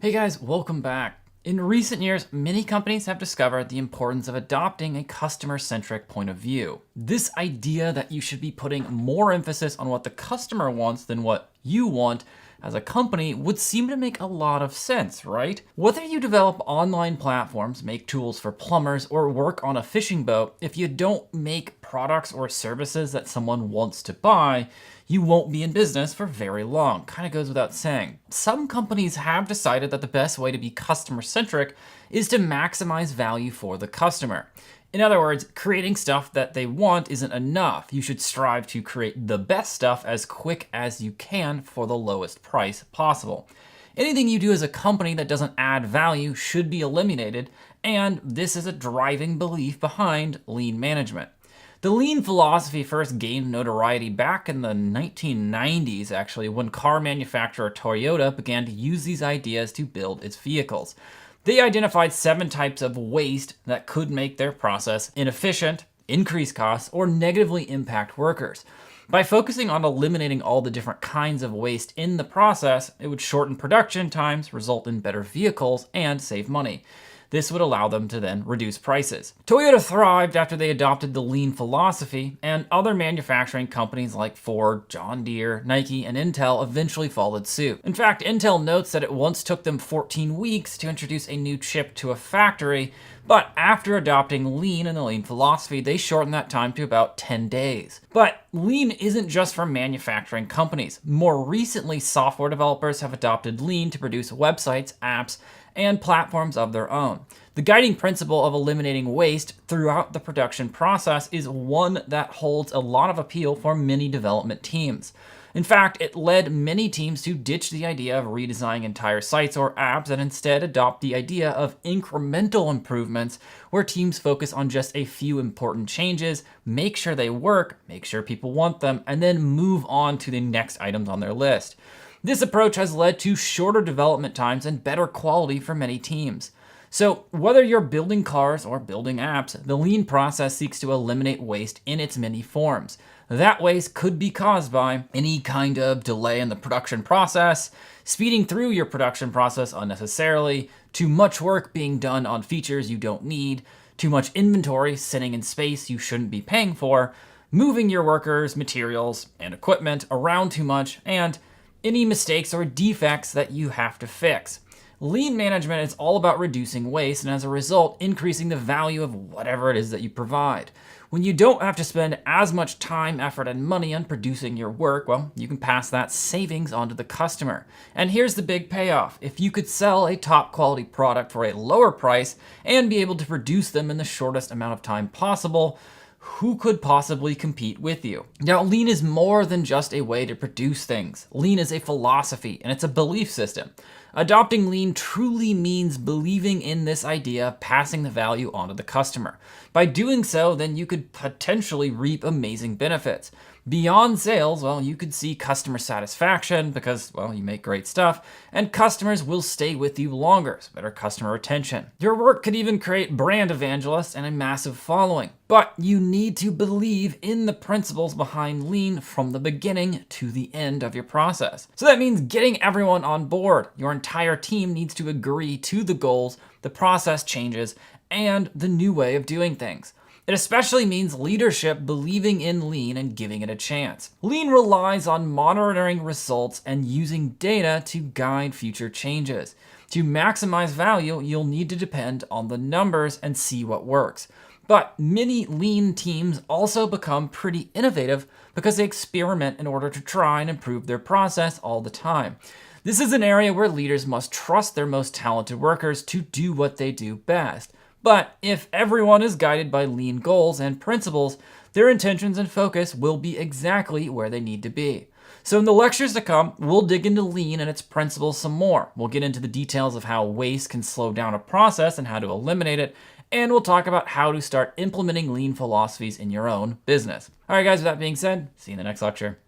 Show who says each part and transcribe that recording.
Speaker 1: Hey guys, welcome back. In recent years, many companies have discovered the importance of adopting a customer-centric point of view. This idea that you should be putting more emphasis on what the customer wants than what you want as a company would seem to make a lot of sense, right? Whether you develop online platforms, make tools for plumbers, or work on a fishing boat, if you don't make products or services that someone wants to buy, you won't be in business for very long. Kind of goes without saying. Some companies have decided that the best way to be customer-centric is to maximize value for the customer. In other words, creating stuff that they want isn't enough. You should strive to create the best stuff as quick as you can for the lowest price possible. Anything you do as a company that doesn't add value should be eliminated, and this is a driving belief behind lean management. The lean philosophy first gained notoriety back in the 1990s, actually, when car manufacturer Toyota began to use these ideas to build its vehicles. They identified 7 types of waste that could make their process inefficient, increase costs, or negatively impact workers. By focusing on eliminating all the different kinds of waste in the process, it would shorten production times, result in better vehicles, and save money. This would allow them to then reduce prices. Toyota thrived after they adopted the lean philosophy, and other manufacturing companies like Ford, John Deere, Nike, and Intel eventually followed suit. In fact, Intel notes that it once took them 14 weeks to introduce a new chip to a factory, but after adopting lean and the lean philosophy, they shortened that time to about 10 days. But lean isn't just for manufacturing companies. More recently, software developers have adopted lean to produce websites, apps, and platforms of their own. The guiding principle of eliminating waste throughout the production process is one that holds a lot of appeal for many development teams. In fact, it led many teams to ditch the idea of redesigning entire sites or apps and instead adopt the idea of incremental improvements where teams focus on just a few important changes, make sure they work, make sure people want them, and then move on to the next items on their list. This approach has led to shorter development times and better quality for many teams. So whether you're building cars or building apps, the lean process seeks to eliminate waste in its many forms. That waste could be caused by any kind of delay in the production process, speeding through your production process unnecessarily, too much work being done on features you don't need, too much inventory sitting in space you shouldn't be paying for, moving your workers, materials, and equipment around too much, and any mistakes or defects that you have to fix. Lean management is all about reducing waste and as a result, increasing the value of whatever it is that you provide. When you don't have to spend as much time, effort, and money on producing your work, well, you can pass that savings on to the customer. And here's the big payoff. If you could sell a top quality product for a lower price and be able to produce them in the shortest amount of time possible, who could possibly compete with you? Now, lean is more than just a way to produce things. Lean is a philosophy, and it's a belief system. Adopting lean truly means believing in this idea of passing the value on to the customer. By doing so, then you could potentially reap amazing benefits. Beyond sales, well, you could see customer satisfaction because, well, you make great stuff, and customers will stay with you longer, so better customer retention. Your work could even create brand evangelists and a massive following, but you need to believe in the principles behind lean from the beginning to the end of your process. So that means getting everyone on board. Your entire team needs to agree to the goals, the process changes, and the new way of doing things. It especially means leadership believing in lean and giving it a chance. Lean relies on monitoring results and using data to guide future changes. To maximize value, you'll need to depend on the numbers and see what works. But many lean teams also become pretty innovative because they experiment in order to try and improve their process all the time. This is an area where leaders must trust their most talented workers to do what they do best. But if everyone is guided by lean goals and principles, their intentions and focus will be exactly where they need to be. So in the lectures to come, we'll dig into lean and its principles some more. We'll get into the details of how waste can slow down a process and how to eliminate it, and we'll talk about how to start implementing lean philosophies in your own business. All right, guys, with that being said, see you in the next lecture.